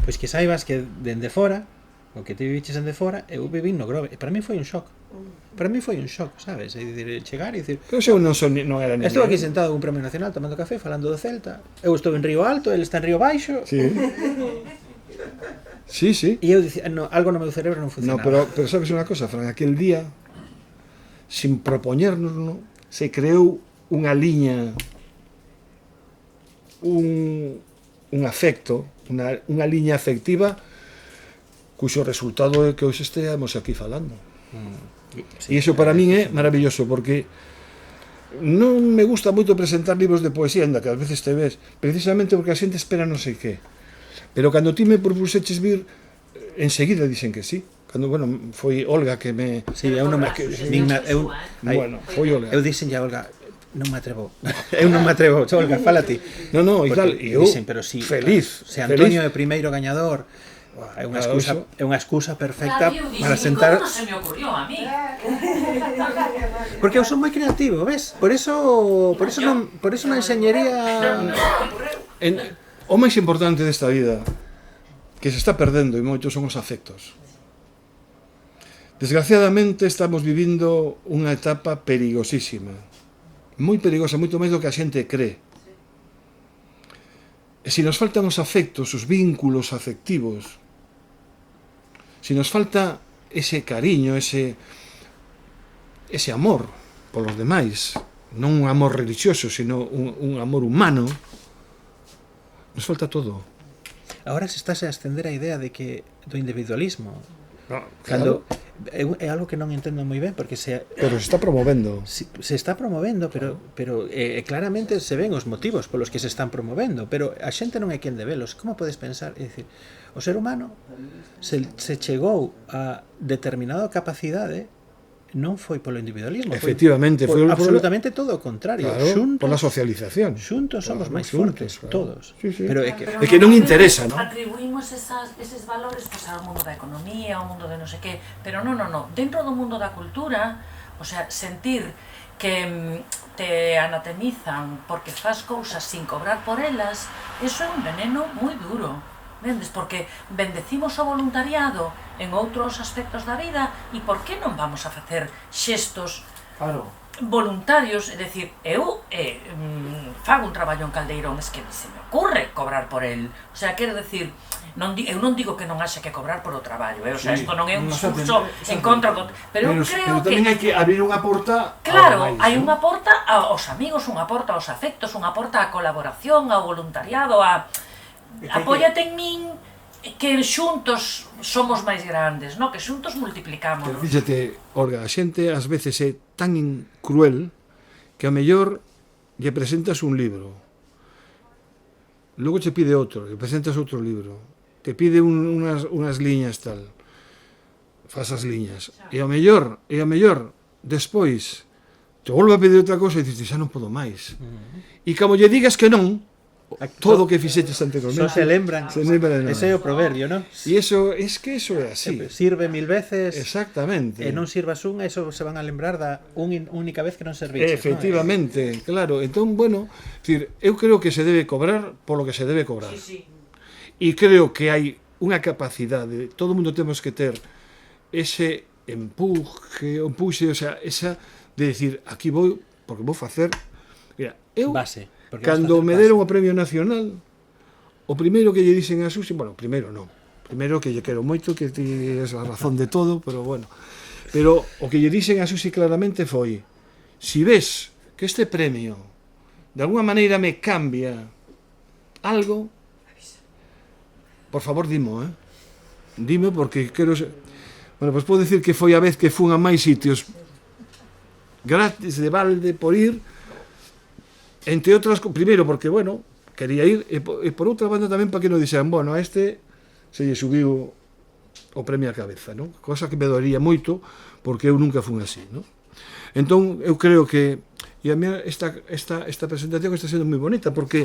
Pois que saibas que dende fora, o que te viviches dende fora, eu vivín no Grove, e para mí foi un shock. Sabes? É dicir, chegar e dicir... Pero eu non era ninguén. Estou aquí sentado en un premio nacional tomando café, falando do Celta. Eu estou en Río Alto, ele está en Río Baixo. Sí. Sí. E eu dicía, algo no meu cerebro non funcionaba. No, pero sabes unha cosa, Fran, aquel día, sin propoñérnoslo, se creou unha liña, un afecto, unha liña afectiva cuxo resultado é que hoxe esteamos aquí falando. E iso para min é maravilloso, porque non me gusta moito presentar libros de poesía, ainda que ás veces te ves, precisamente porque a xente espera non sei que. Pero cando ti me propuseches vir, enseguida dixen que sí. Cando, foi Olga que me... Sí, eu non me... foi Olga. Eu dixen a Olga, non me atrevo. Olga, fala ti. No, e tal, e eu feliz. Se Antonio é o primeiro gañador, é unha excusa perfecta para sentar... Como non se me ocurrió a mí? Porque eu son moi creativo, ves? Por eso na enxeñería... O máis importante desta vida que se está perdendo e moito son os afectos. Desgraciadamente estamos vivindo unha etapa perigosísima, moi perigosa, moito máis do que a xente cree. E se nos faltan os afectos, os vínculos afectivos, se nos falta ese cariño, ese amor polos demais, non un amor religioso, sino un amor humano, nos falta todo. Ahora se estáse a ascender a idea de que do individualismo, Claro, é algo que non entendo moi ben, porque pero se está promovendo. se está promovendo, pero claramente se ven os motivos polos que se están promovendo, pero a xente non é quen de velos. Como podes pensar? É dicir, o ser humano se chegou a determinada capacidade non foi polo individualismo, Efectivamente, foi foi absolutamente todo o contrario. Claro, por la socialización. Xuntos somos Claro, máis xuntos, fortes, claro. todos. Sí, sí. Pero é que É que non interesa, ¿no? Atribuimos eses valores pues, ao mundo da economía, ao mundo de non sei qué, pero non. Dentro do mundo da cultura, o sea, sentir que te anatemizan porque fas cousas sin cobrar por elas, eso é un veneno moi duro. Vendes? Porque bendecimos o voluntariado en outros aspectos da vida e por que non vamos a facer xestos voluntarios? É dicir, eu fago un traballo en Caldeirón, es que se me ocurre cobrar por el. O sea, quero decir, eu non digo que non haxa que cobrar por o traballo, o sea, isto non é un discurso en contra do... Pero eu creo tamén hai que abrir unha porta. claro, hai unha porta aos amigos, unha porta aos afectos, unha porta á colaboración, ao voluntariado, apóyate en min, que xuntos somos máis grandes, no? Que xuntos multiplicamos. Pero fíxate, Olga, a xente ás veces é tan cruel que a mellor lle presentas un libro, logo che pide outro, lle presentas outro libro, te pide unas liñas tal, fas as liñas, e ao mellor despois te volve a pedir outra cousa e dices, xa non podo máis. E como lle digas que non, todo o que fixeches anteriormente só se lembran. Ese é o proverbio, non? E eso é así. Sirve 1000 veces. Exactamente. E non sirvas unha, eso se van a lembrar da única vez que non serviches. Efectivamente, claro. Entón, bueno, decir, eu creo que se debe cobrar polo que se debe cobrar. E creo que hai unha capacidade, todo o mundo temos que ter ese empuxe, o sea, esa de decir, aquí vou, porque vou facer... Mira, eu... Base. Cando me deron o premio nacional, o primeiro que lle dixen a Susi, bueno, primeiro que lle quero moito, que ti es a razón de todo, pero bueno, pero o que lle dixen a Susi claramente foi, si ves que este premio de alguna maneira me cambia algo, por favor dimo, dime porque quero ser... Bueno, pois podo dicir que foi a vez que fun a máis sitios gratis, de balde, por ir. Entre outras, primeiro porque, bueno, quería ir, e por outra banda tamén para que non dixeran, bueno, a este se lle subiu o premio á cabeza, non? Cosa que me doería moito, porque eu nunca fun así, non? Entón, eu creo que, e a mí esta presentación está sendo moi bonita, porque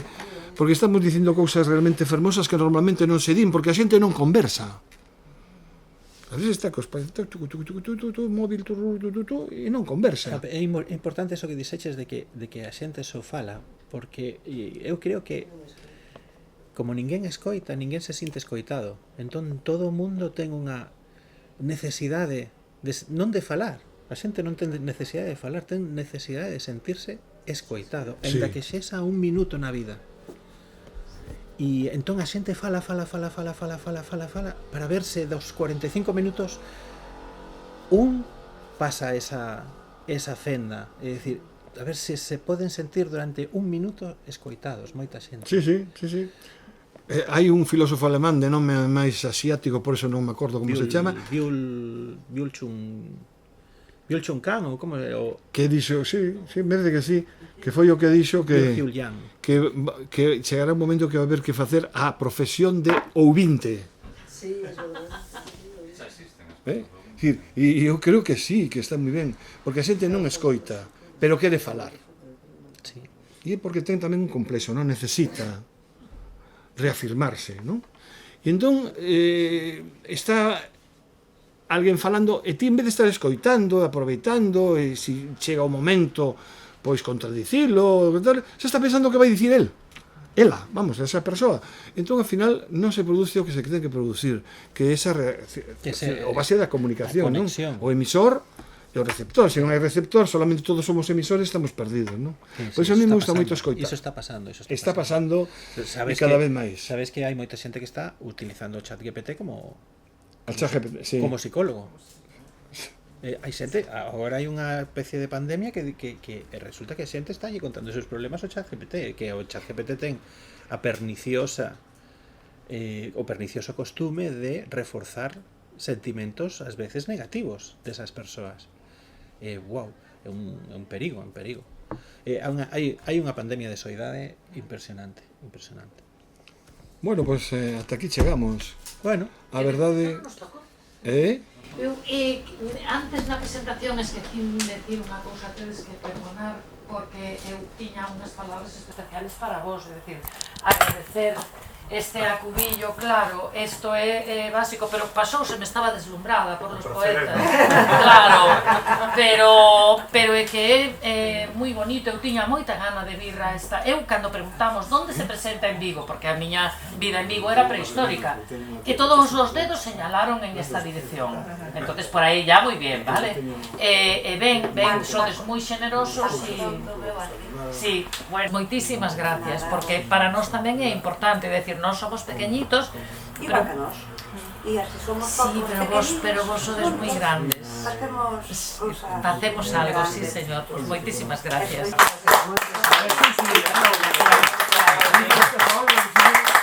estamos dicindo cousas realmente fermosas que normalmente non se din, porque a xente non conversa. A veces está cos móvil e non conversa. É importante eso que dixeches de que a xente só fala, porque eu creo que como ninguén escoita, ninguén se sinte escoitado. Entón todo o mundo ten unha necesidade non de falar. A xente non ten necesidade de falar, ten necesidade de sentirse escoitado, ainda que sexa un minuto na vida. E entón a xente fala para verse dos 45 minutos pasa esa fenda, é dicir, a ver se se poden sentir durante un minuto escoitados, moita xente. Sí. Hai un filósofo alemán de nome máis asiático, por eso non me acordo como se chama, Byul-Chun Kang, ou como é o que dixo, sí, merece que sí, que foi o que dixo que chegará un momento que vai haber que facer a profesión de ouvinte. Sí, es verdad. E eu creo que sí, que está moi ben, porque a xente non escoita, pero quere falar. Sí. E é porque ten tamén un complexo, non necesita reafirmarse, non? E entón está alguén falando, e ti en vez de estar escoitando, aproveitando, e se chega o momento, pois contradicilo, xa está pensando que vai dicir ela, vamos, esa persoa. Entón, ao final, non se produce o que se ten que producir, que é o base da comunicación, non? O emisor e o receptor. Se non hai receptor, solamente todos somos emisores, estamos perdidos, non? Pois a mí me gusta moito escoitar. Iso está pasando. Está pasando e cada vez máis. Sabes que hai moita xente que está utilizando o chat GPT como Al ChatGPT, sí. como psicólogo. Hai xente, agora hai unha especie de pandemia que resulta que a xente está allí contando os seus problemas ao ChatGPT, que o ChatGPT ten a pernicioso costume de reforzar sentimentos ás veces negativos desas persoas. Wow, é un perigo, hai unha pandemia de soidade impresionante. Bueno, pues ata aquí chegamos. Bueno, A verdade... Eu, antes na presentación esquecín decir unha cousa que tedes que perdonar porque eu tiña unhas palabras especiales para vos, é dicir, agradecer este acubillo, claro, isto é básico, pero pasouse, me estaba deslumbrada por los poetas, claro, pero é que é moi bonito, eu tiña moita gana de vir a esta, eu cando preguntamos onde se presenta en Vigo, porque a miña vida en Vigo era prehistórica, e todos os dedos señalaron en esta dirección, entonces por aí ya moi bien, vale? E ben, sodes moi generosos e... Sí, bueno, moitísimas gracias, porque para nós tamén é importante, decir, nós somos pequeñitos, Igual que nós. E así somos sí, pero vos sodes moi grandes. Facemos algo, sí, señor. Pues moitísimas gracias. Moitísimas gracias.